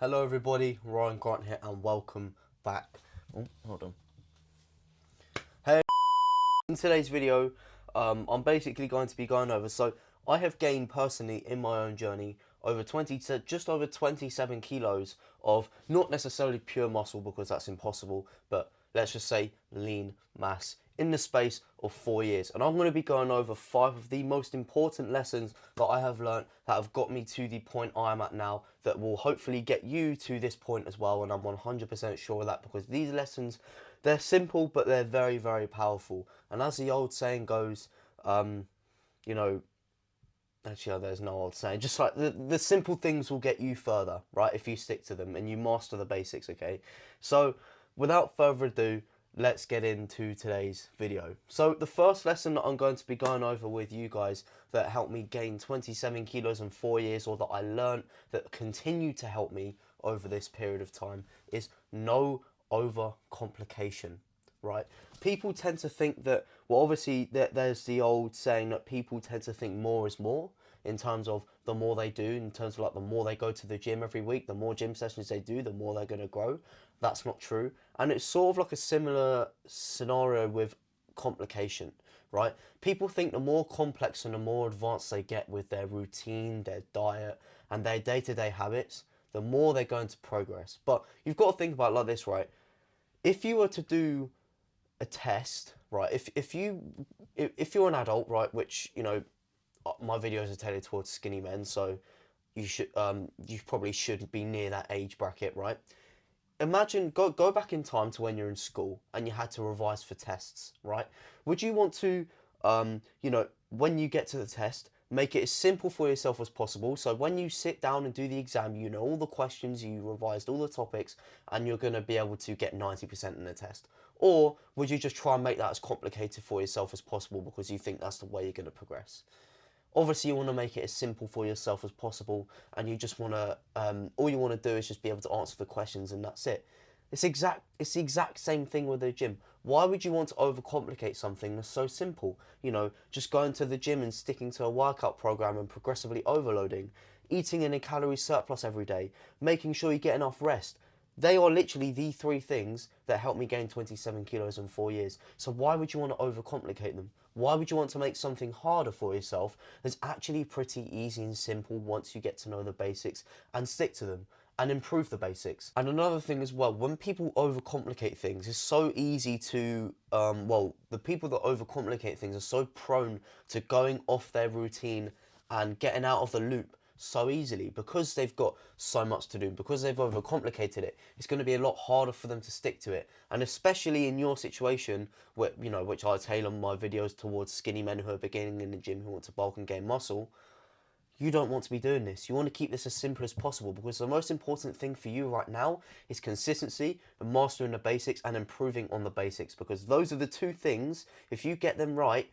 Hello everybody, Ryan Grant here and welcome back. Oh, hold on. Hey, in today's video, I'm basically going to be going over, so I have gained personally in my own journey over 20 to just over 27 kilos of not necessarily pure muscle because that's impossible, but let's just say lean mass in the space of 4 years. And I'm going to be going over 5 of the most important lessons that I have learned that have got me to the point I am at now that will hopefully get you to this point as well. And I'm 100% sure of that because these lessons, they're simple, but they're very, very powerful. And as the old saying goes, you know, actually, there's no old saying. Just like the simple things will get you further, right? If you stick to them and you master the basics, okay? So, without further ado, let's get into today's video. So, the first lesson that I'm going to be going over with you guys that helped me gain 27 kilos in 4 years, or that I learned that continue to help me over this period of time, is no over complication, right? People tend to think that, well, obviously there's the old saying that people tend to think more is more in terms of the more they do, in terms of like the more they go to the gym every week, the more gym sessions they do, the more they're going to grow. That's not true. And it's sort of like a similar scenario with complication, right? People think the more complex and the more advanced they get with their routine, their diet, and their day-to-day habits, the more they're going to progress. But you've got to think about it like this, right? If you were to do a test, right? If you're an adult, right, which my videos are tailored towards skinny men, so you probably should be near that age bracket, right? Imagine go back in time to when you're in school and you had to revise for tests, right? Would you want to, when you get to the test, make it as simple for yourself as possible? So when you sit down and do the exam, you know all the questions, you revised all the topics, and you're going to be able to get 90% in the test. Or would you just try and make that as complicated for yourself as possible because you think that's the way you're going to progress? Obviously you want to make it as simple for yourself as possible, and you just want to all you want to do is just be able to answer the questions, and that's it. It's the exact same thing with the gym. Why would you want to overcomplicate something that's so simple? Just going to the gym and sticking to a workout program and progressively overloading, eating in a calorie surplus every day, making sure you get enough rest. They are literally the three things that helped me gain 27 kilos in 4 years. So why would you want to overcomplicate them? Why would you want to make something harder for yourself that's actually pretty easy and simple once you get to know the basics and stick to them and improve the basics? And another thing as well, when people overcomplicate things, it's so easy to, the people that overcomplicate things are so prone to going off their routine and getting out of the loop so easily because they've got so much to do, because they've overcomplicated it. It's going to be a lot harder for them to stick to it. And especially in your situation, where, which I tailor my videos towards skinny men who are beginning in the gym, who want to bulk and gain muscle, you don't want to be doing this. You want to keep this as simple as possible because the most important thing for you right now is consistency and mastering the basics and improving on the basics, because those are the two things, if you get them right,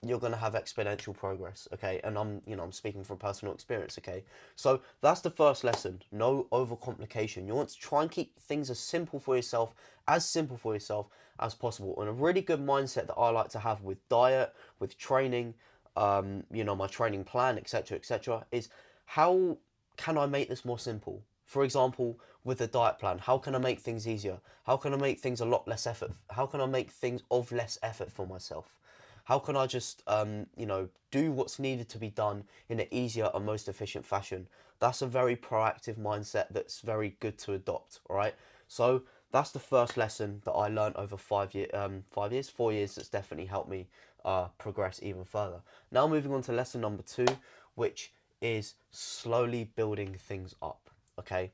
you're going to have exponential progress, okay? And I'm speaking from personal experience, okay? So that's the first lesson, no overcomplication. You want to try and keep things as simple for yourself as possible. And a really good mindset that I like to have with diet, with training, my training plan, etc., is how can I make this more simple? For example, with the diet plan, how can I make things easier? How can I make things a lot less effort? How can I make things of less effort for myself? How can I just, do what's needed to be done in an easier and most efficient fashion? That's a very proactive mindset that's very good to adopt, all right? So that's the first lesson that I learned over 4 years. That's definitely helped me progress even further. Now moving on to lesson number 2, which is slowly building things up, okay?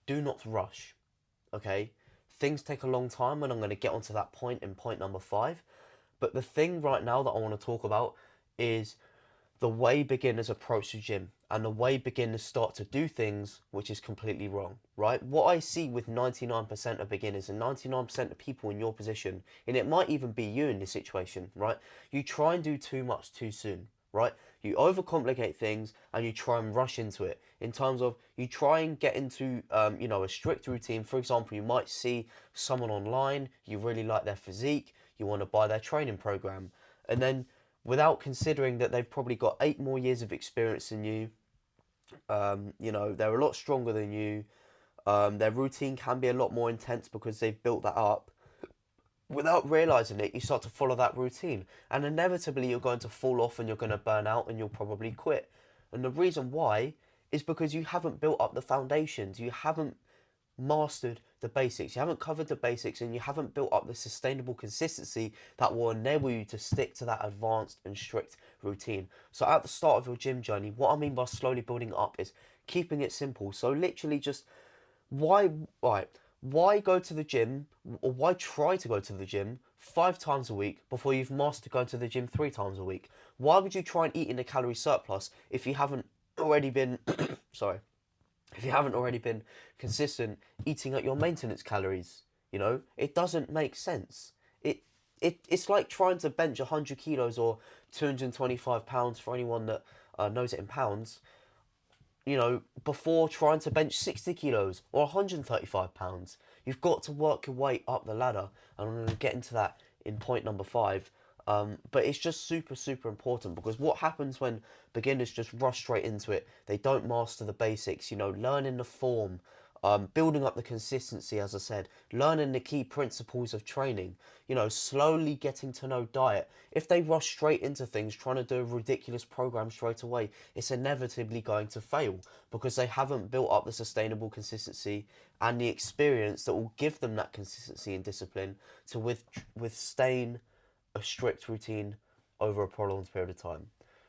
Do not rush, okay? Things take a long time, and I'm going to get onto that point in point number 5. But the thing right now that I want to talk about is the way beginners approach the gym and the way beginners start to do things, which is completely wrong, right? What I see with 99% of beginners and 99% of people in your position, and it might even be you in this situation, right? You try and do too much too soon, right? You overcomplicate things and you try and rush into it in terms of you try and get into, a strict routine. For example, you might see someone online, you really like their physique, you want to buy their training program, and then without considering that they've probably got 8 more years of experience than you, You know, they're a lot stronger than you. Their routine can be a lot more intense because they've built that up. Without realizing it, you start to follow that routine, and inevitably you're going to fall off and you're going to burn out and you'll probably quit. And the reason why is because you haven't built up the foundations. You haven't mastered the basics. You haven't covered the basics, and you haven't built up the sustainable consistency that will enable you to stick to that advanced and strict routine. So at the start of your gym journey, what I mean by slowly building it up is keeping it simple. So literally just why right why go to the gym, or why try to go to the gym 5 times a week before you've mastered going to the gym 3 times a week? Why would you try and eat in a calorie surplus if you haven't already been sorry, if you haven't already been consistent eating at your maintenance calories? You know, it doesn't make sense. It's like trying to bench 100 kilos or 225 pounds for anyone that knows it in pounds, you know, before trying to bench 60 kilos or 135 pounds. You've got to work your way up the ladder, and I'm going to get into that in point number 5. But it's just super, super important, because what happens when beginners just rush straight into it? They don't master the basics, you know, learning the form, building up the consistency, as I said, learning the key principles of training, you know, slowly getting to know diet. If they rush straight into things, trying to do a ridiculous program straight away, it's inevitably going to fail, because they haven't built up the sustainable consistency and the experience that will give them that consistency and discipline to withstand a strict routine over a prolonged period of time.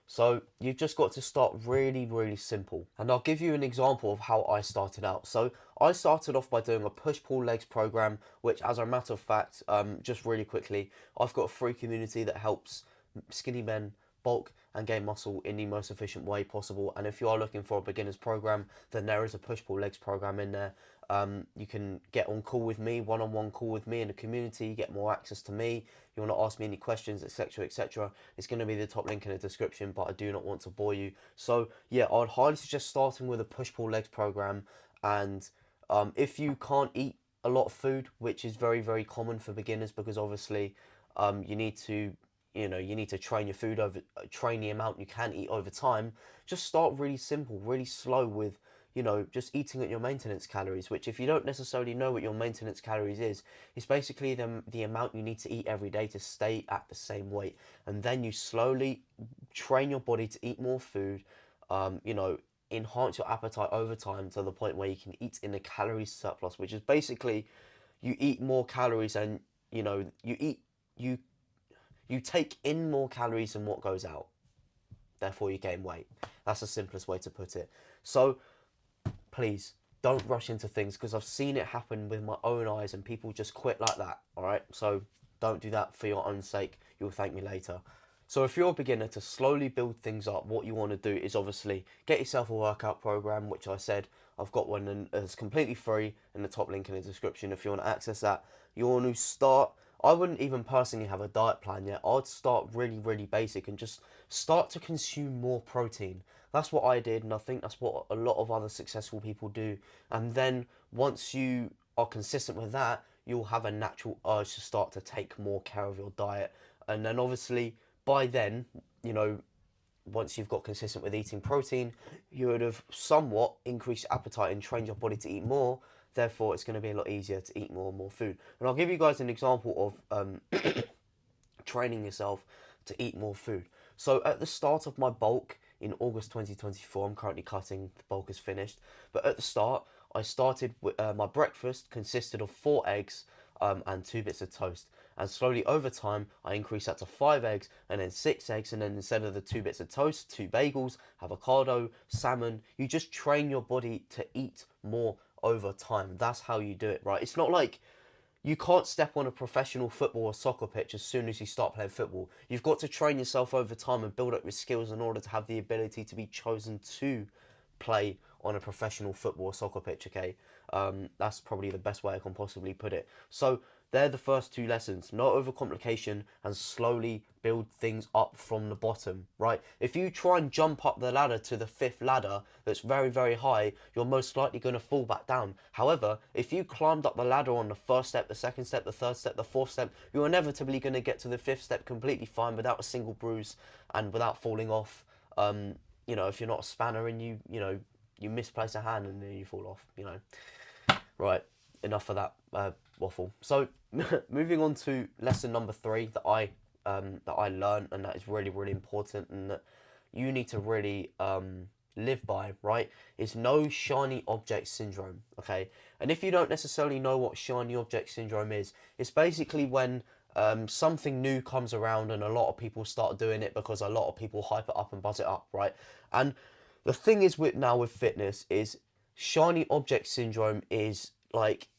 So you've just got to start really, really simple. And I'll give you an example of how I started out. So I started off by doing a push-pull legs program, which, as a matter of fact, just really quickly, I've got a free community that helps skinny men bulk and gain muscle in the most efficient way possible. And if you are looking for a beginner's program, then there is a push-pull legs program in there. You can get on call with me, one-on-one call with me in the community, get more access to me. You want to ask me any questions, etc., etc. It's going to be the top link in the description, but I do not want to bore you. So yeah, I'd highly suggest starting with a push-pull legs program. And if you can't eat a lot of food, which is very, very common for beginners, because obviously you need to, you know, you need to train your food over, train the amount you can eat over time. Just start really simple, really slow with, you know, just eating at your maintenance calories, which, if you don't necessarily know what your maintenance calories is, it's basically the amount you need to eat every day to stay at the same weight. And then you slowly train your body to eat more food, you know, enhance your appetite over time to the point where you can eat in a calorie surplus, which is basically you eat more calories, and, you know, you you take in more calories than what goes out. Therefore, you gain weight. That's the simplest way to put it. So please don't rush into things, because I've seen it happen with my own eyes, and people just quit like that. All right, so don't do that for your own sake. You'll thank me later. So if you're a beginner, to slowly build things up, what you want to do is obviously get yourself a workout program, which I said I've got one, and it's completely free in the top link in the description if you want to access that. You want to start, I wouldn't even personally have a diet plan yet. I'd start really, really basic and just start to consume more protein. That's what I did, and I think that's what a lot of other successful people do. And then once you are consistent with that, you'll have a natural urge to start to take more care of your diet. And then obviously by then, you know, once you've got consistent with eating protein, you would have somewhat increased appetite and trained your body to eat more. Therefore, it's going to be a lot easier to eat more and more food. And I'll give you guys an example of training yourself to eat more food. So at the start of my bulk in August 2024, I'm currently cutting, the bulk is finished. But at the start, I started with my breakfast consisted of 4 eggs and 2 bits of toast. And slowly over time, I increased that to 5 eggs and then 6 eggs. And then instead of the 2 bits of toast, 2 bagels, avocado, salmon. You just train your body to eat more over time. That's how you do it, right? It's not like you can't step on a professional football or soccer pitch as soon as you start playing football. You've got to train yourself over time and build up your skills in order to have the ability to be chosen to play on a professional football or soccer pitch, okay? That's probably the best way I can possibly put it. So they're the first 2 lessons. No overcomplication, and slowly build things up from the bottom, right? If you try and jump up the ladder to the 5th ladder that's very, very high, you're most likely going to fall back down. However, if you climbed up the ladder on the 1st step, the 2nd step, the 3rd step, the 4th step, you're inevitably going to get to the 5th step completely fine without a single bruise and without falling off. you know, if you're not a spanner and you misplace a hand and then you fall off, you know. Right, enough of that waffle. So moving on to lesson number 3 that I learned, and that is really, really important, and that you need to really live by, right, is no shiny object syndrome, okay? And if you don't necessarily know what shiny object syndrome is, it's basically when something new comes around and a lot of people start doing it because a lot of people hype it up and buzz it up, right? And the thing is with fitness is shiny object syndrome is like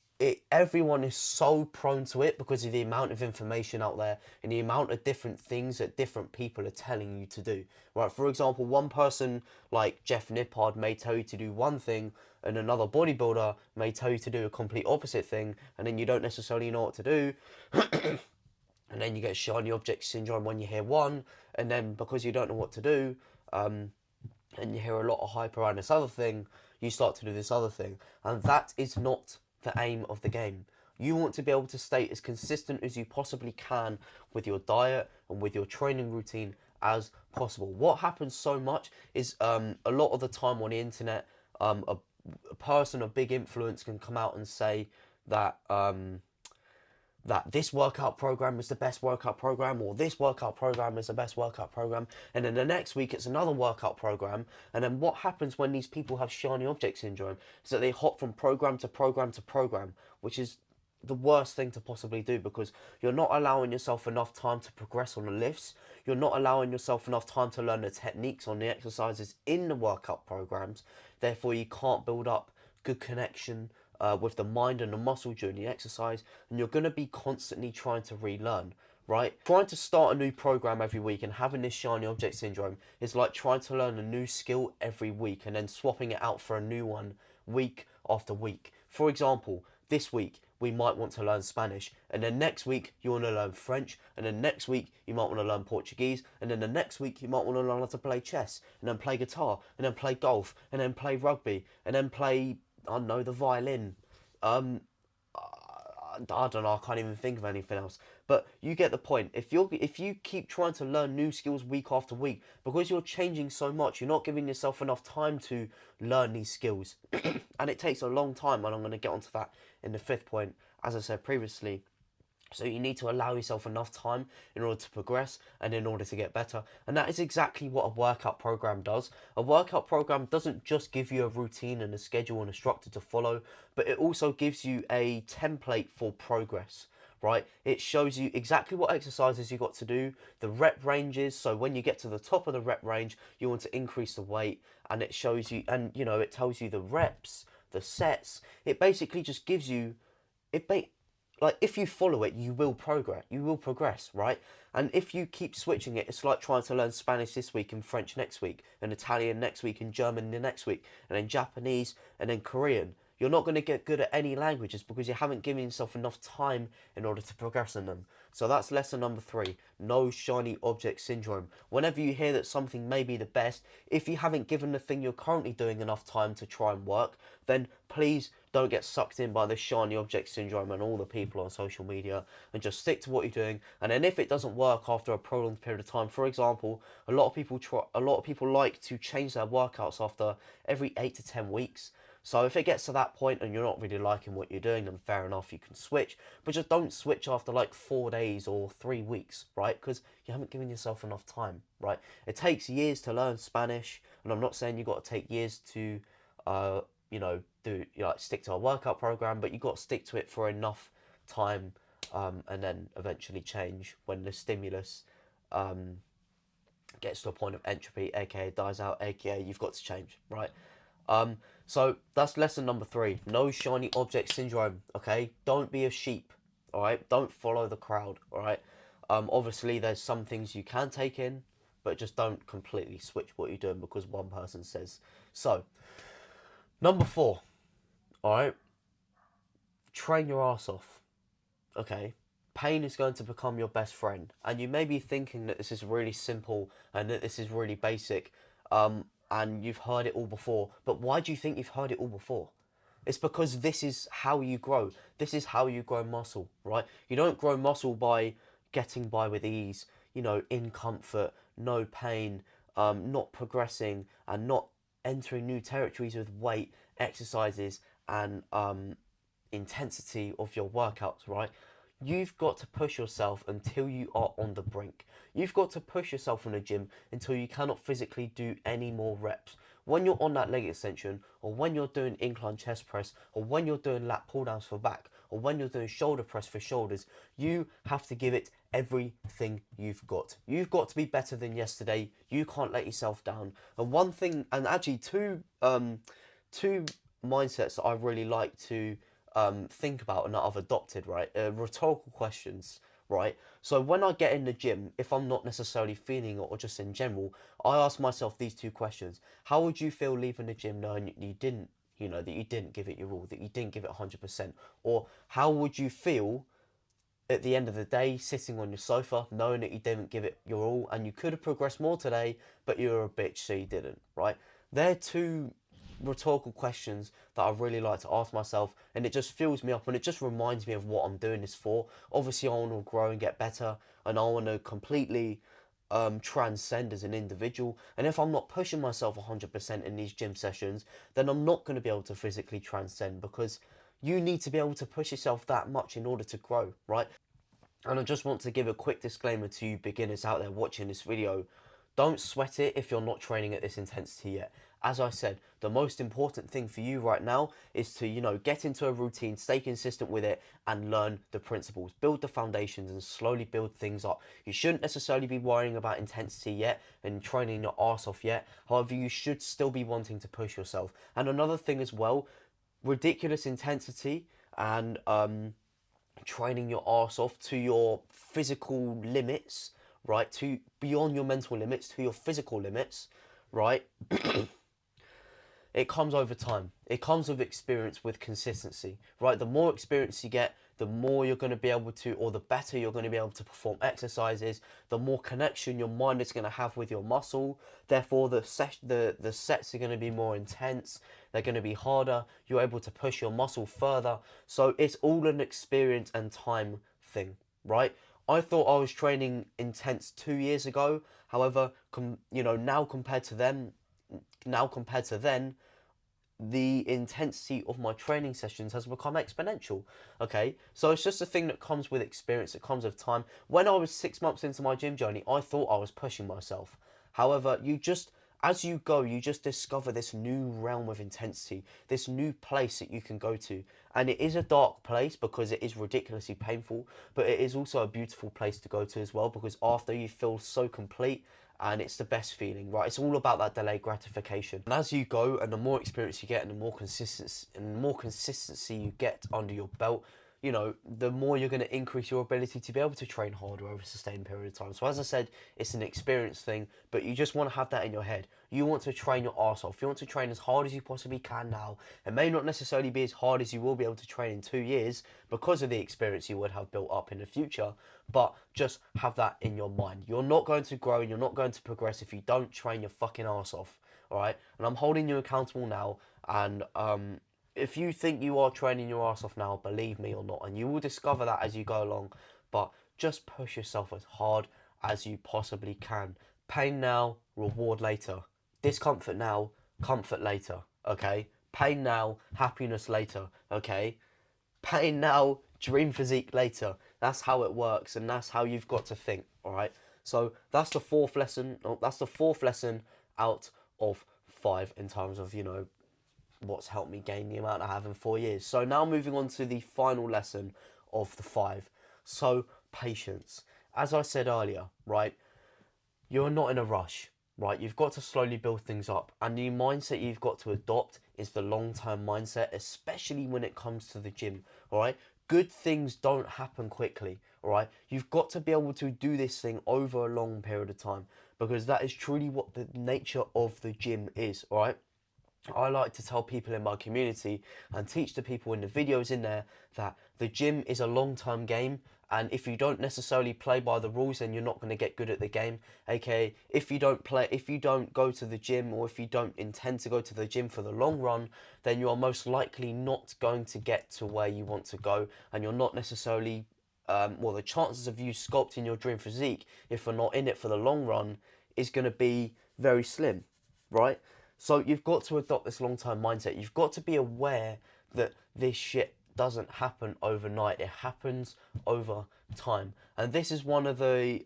everyone is so prone to it because of the amount of information out there and the amount of different things that different people are telling you to do, right? For example, one person like Jeff Nippard may tell you to do one thing and another bodybuilder may tell you to do a complete opposite thing, and then you don't necessarily know what to do. And then you get shiny object syndrome when you hear one, and then because you don't know what to do, and you hear a lot of hype around this other thing, you start to do this other thing. And that is not the aim of the game. You want to be able to stay as consistent as you possibly can with your diet and with your training routine as possible. What happens so much is a lot of the time on the internet, a person of big influence can come out and say that that this workout program is the best workout program, or this workout program is the best workout program, and then the next week it's another workout program. And then what happens when these people have shiny object syndrome is that they hop from program to program to program, which is the worst thing to possibly do, because you're not allowing yourself enough time to progress on the lifts. You're not allowing yourself enough time to learn the techniques on the exercises in the workout programs. Therefore, you can't build up good connection with the mind and the muscle during the exercise, and you're going to be constantly trying to relearn, right? Trying to start a new program every week and having this shiny object syndrome is like trying to learn a new skill every week and then swapping it out for a new one week after week. For example, this week we might want to learn Spanish, and then next week you want to learn French, and then next week you might want to learn Portuguese, and then the next week you might want to learn how to play chess, and then play guitar, and then play golf, and then play rugby, and then play, I don't know, the violin. I don't know, I can't even think of anything else. But you get the point. If you keep trying to learn new skills week after week, because you're changing so much, you're not giving yourself enough time to learn these skills. And it takes a long time, and I'm going to get onto that in the 5th point, as I said previously. So you need to allow yourself enough time in order to progress and in order to get better. And that is exactly what a workout program does. A workout program doesn't just give you a routine and a schedule and a structure to follow, but it also gives you a template for progress, right? It shows you exactly what exercises you got to do, the rep ranges. So when you get to the top of the rep range, you want to increase the weight, and it shows you, and you know, it tells you the reps, the sets. It basically just gives you, like, if you follow it, you will progress. You will progress, right? And if you keep switching it, it's like trying to learn Spanish this week and French next week, and Italian next week and German the next week, and then Japanese and then Korean. You're not going to get good at any languages because you haven't given yourself enough time in order to progress in them. So that's lesson number 3. No shiny object syndrome. Whenever you hear that something may be the best, if you haven't given the thing you're currently doing enough time to try and work, then please don't get sucked in by this shiny object syndrome and all the people on social media, and just stick to what you're doing. And then if it doesn't work after a prolonged period of time, for example, a lot of people like to change their workouts after every 8 to 10 weeks. So if it gets to that point and you're not really liking what you're doing, then fair enough, you can switch. But just don't switch after like 4 days or 3 weeks, right? Because you haven't given yourself enough time, right? It takes years to learn Spanish, and I'm not saying you've got to take years to, stick to a workout program, but you've got to stick to it for enough time, and then eventually change when the stimulus gets to a point of entropy, aka dies out, aka you've got to change, right? So that's lesson number 3. No shiny object syndrome, okay? Don't be a sheep, all right? Don't follow the crowd, all right? Obviously, there's some things you can take in, but just don't completely switch what you're doing because one person says so. Number 4, all right? Train your ass off, okay? Pain is going to become your best friend. And you may be thinking that this is really simple and that this is really basic, and you've heard it all before. But why do you think you've heard it all before? It's because this is how you grow. This is how you grow muscle, right? You don't grow muscle by getting by with ease, in comfort, no pain, not progressing and not entering new territories with weight, exercises, and intensity of your workouts, right? You've got to push yourself until you are on the brink. You've got to push yourself in the gym until you cannot physically do any more reps. When you're on that leg extension, or when you're doing incline chest press, or when you're doing lat pull downs for back, or when you're doing shoulder press for shoulders, you have to give it everything you've got. You've got to be better than yesterday. You can't let yourself down. And one thing, and actually two mindsets that I really like to think about and that I've adopted, right? Rhetorical questions, right? So when I get in the gym, if I'm not necessarily feeling it or just in general, I ask myself these two questions. How would you feel leaving the gym knowing you didn't, that you didn't give it your all, that you didn't give it 100%? Or how would you feel at the end of the day sitting on your sofa knowing that you didn't give it your all and you could have progressed more today, but you were a bitch, so you didn't, right? They're two rhetorical questions that I really like to ask myself, and it just fills me up and it just reminds me of what I'm doing this for. Obviously I want to grow and get better, and I want to completely transcend as an individual. And if I'm not pushing myself 100% in these gym sessions, then I'm not going to be able to physically transcend, because you need to be able to push yourself that much in order to grow, right? And I just want to give a quick disclaimer to you beginners out there watching this video. Don't sweat it if you're not training at this intensity yet. As I said, the most important thing for you right now is to, get into a routine, stay consistent with it, and learn the principles. Build the foundations and slowly build things up. You shouldn't necessarily be worrying about intensity yet and training your arse off yet. However, you should still be wanting to push yourself. And another thing as well, ridiculous intensity and training your arse off to your physical limits, right? To beyond your mental limits, to your physical limits, right? It comes over time. It comes with experience, with consistency, right? The more experience you get, the more you're going to be able to, or the better you're going to be able to perform exercises, the more connection your mind is going to have with your muscle. Therefore, the sets are going to be more intense. They're going to be harder. You're able to push your muscle further. So it's all an experience and time thing, right? I thought I was training intense 2 years ago. However, now compared to then, the intensity of my training sessions has become exponential. Okay, so it's just a thing that comes with experience, it comes with time. When I was 6 months into my gym journey, I thought I was pushing myself. However, as you go, you just discover this new realm of intensity, this new place that you can go to. And it is a dark place because it is ridiculously painful, but it is also a beautiful place to go to as well, because after you feel so complete, and it's the best feeling, right? It's all about that delayed gratification. And as you go, and the more experience you get, and the more consistency you get under your belt, the more you're going to increase your ability to be able to train harder over a sustained period of time. So as I said, it's an experience thing, but you just want to have that in your head. You want to train your arse off. You want to train as hard as you possibly can now. It may not necessarily be as hard as you will be able to train in 2 years because of the experience you would have built up in the future, but just have that in your mind. You're not going to grow and you're not going to progress if you don't train your fucking arse off, all right? And I'm holding you accountable now, and if you think you are training your ass off now, believe me or not, and you will discover that as you go along, but just push yourself as hard as you possibly can. Pain now, reward later. Discomfort now, comfort later, okay? Pain now, happiness later, okay? Pain now, dream physique later. That's how it works, and that's how you've got to think, all right? So that's the fourth lesson. That's the fourth lesson out of 5 in terms of, what's helped me gain the amount I have in 4 years. So now moving on to the final lesson of the 5. So patience. As I said earlier, right, you're not in a rush, right? You've got to slowly build things up. And the mindset you've got to adopt is the long-term mindset, especially when it comes to the gym, all right? Good things don't happen quickly, all right? You've got to be able to do this thing over a long period of time, because that is truly what the nature of the gym is, all right? I like to tell people in my community and teach the people in the videos in there that the gym is a long-term game, and if you don't necessarily play by the rules, then you're not going to get good at the game. AKA, if you don't go to the gym, or if you don't intend to go to the gym for the long run, then you are most likely not going to get to where you want to go, and you're not necessarily the chances of you sculpting your dream physique, if you're not in it for the long run, is going to be very slim, right? So you've got to adopt this long-term mindset. You've got to be aware that this shit doesn't happen overnight. It happens over time. And this is one of the,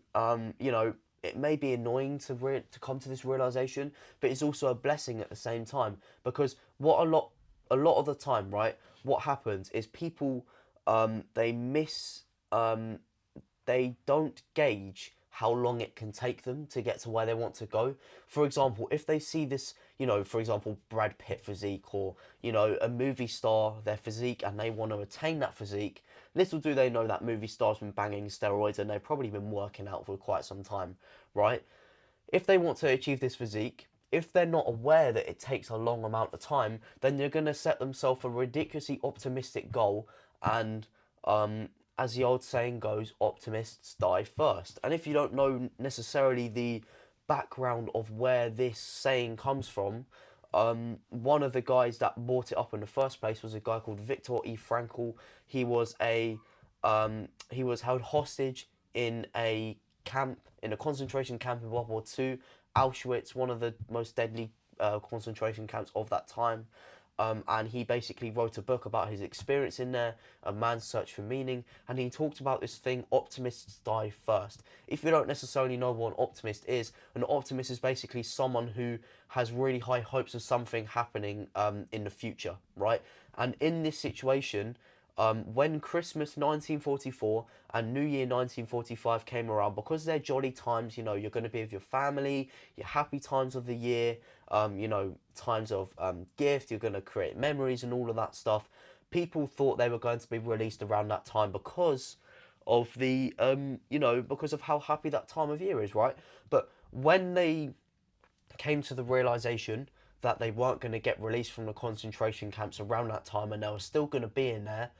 you know, it may be annoying to come to this realization, but it's also a blessing at the same time, because what a lot of the time, right, what happens is people, they miss, they don't gauge how long it can take them to get to where they want to go. For example, if they see this, you know, for example, Brad Pitt physique, or, you know, a movie star, their physique, and they want to attain that physique, little do they know that movie star's been banging steroids and they've probably been working out for quite some time, right? If they want to achieve this physique, if they're not aware that it takes a long amount of time, then they're going to set themselves a ridiculously optimistic goal, and as the old saying goes, optimists die first. And if you don't know necessarily the background of where this saying comes from, one of the guys that brought it up in the first place was a guy called Viktor E. Frankl. He was he was held hostage in a camp, in a concentration camp in World War II, Auschwitz, one of the most deadly concentration camps of that time. And he basically wrote a book about his experience in there, A Man's Search for Meaning, and he talked about this thing, optimists die first. If you don't necessarily know what an optimist is basically someone who has really high hopes of something happening in the future, right? And in this situation, when Christmas 1944 and New Year 1945 came around, because they're jolly times, you know, you're going to be with your family, your happy times of the year, you know, times of gift, you're going to create memories and all of that stuff. People thought they were going to be released around that time because of the, you know, because of how happy that time of year is, right? But when they came to the realization that they weren't going to get released from the concentration camps around that time and they were still going to be in there,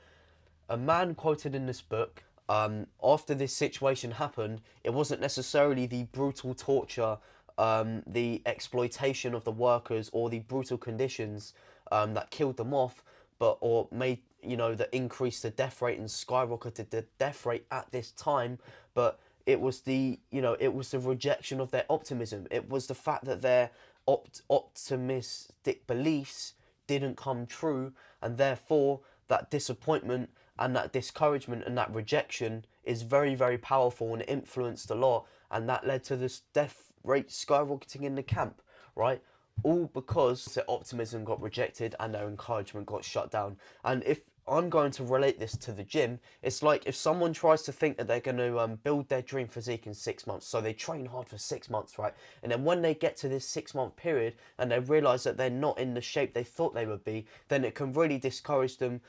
a man quoted in this book, after this situation happened, it wasn't necessarily the brutal torture, the exploitation of the workers, or the brutal conditions that killed them off, but or made, you know, that increased the death rate and skyrocketed the death rate at this time, but it was the, you know, it was the rejection of their optimism. It was the fact that their optimistic beliefs didn't come true, and therefore that disappointment and that discouragement and that rejection is very, very powerful and influenced a lot, and that led to this death rate skyrocketing in the camp, right? All because their optimism got rejected and their encouragement got shut down. And if I'm going to relate this to the gym, it's like if someone tries to think that they're going to build their dream physique in 6 months, so they train hard for 6 months, right? And then when they get to this 6 month period and they realize that they're not in the shape they thought they would be, then it can really discourage them.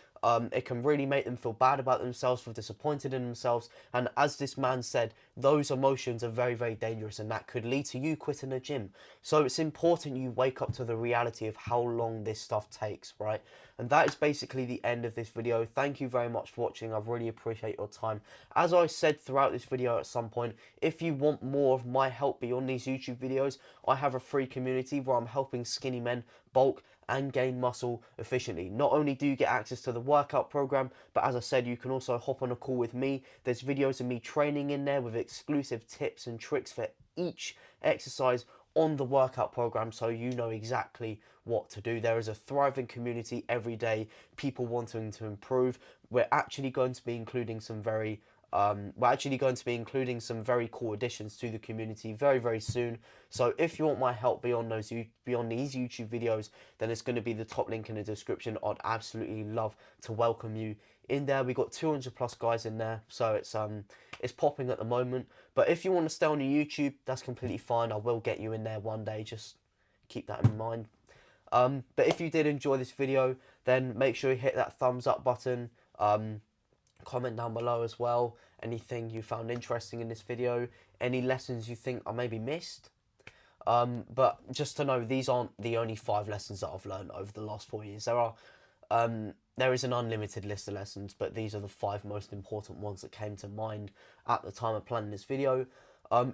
It can really make them feel bad about themselves, feel disappointed in themselves. And as this man said, those emotions are very, very dangerous, and that could lead to you quitting the gym. So it's important you wake up to the reality of how long this stuff takes, right? And that is basically the end of this video. Thank you very much for watching. I really appreciate your time. As I said throughout this video at some point, if you want more of my help beyond these YouTube videos, I have a free community where I'm helping skinny men bulk and gain muscle efficiently. Not only do you get access to the workout program, but as I said, you can also hop on a call with me. There's videos of me training in there with exclusive tips and tricks for each exercise on the workout program, so you know exactly what to do. There is a thriving community every day, people wanting to improve. We're actually going to be including some very cool additions to the community very, very soon. So if you want my help beyond these YouTube videos, then it's going to be the top link in the description. I'd absolutely love to welcome you in there. We got 200 plus guys in there, so it's popping at the moment. But if you want to stay on the YouTube, that's completely fine. I will get you in there one day. Just keep that in mind. But if you did enjoy this video, then make sure you hit that thumbs up button. Comment down below as well anything you found interesting in this video, any lessons you think I maybe missed. But just to know, these aren't the only 5 lessons that I've learned over the last 4 years. There is an unlimited list of lessons, but these are the 5 most important ones that came to mind at the time of planning this video.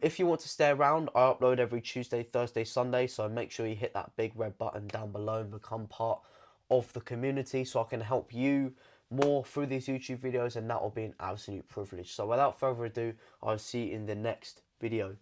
If you want to stay around, I upload every Tuesday, Thursday, Sunday, so make sure you hit that big red button down below and become part of the community so I can help you more through these YouTube videos, and that will be an absolute privilege. So without further ado, I'll see you in the next video.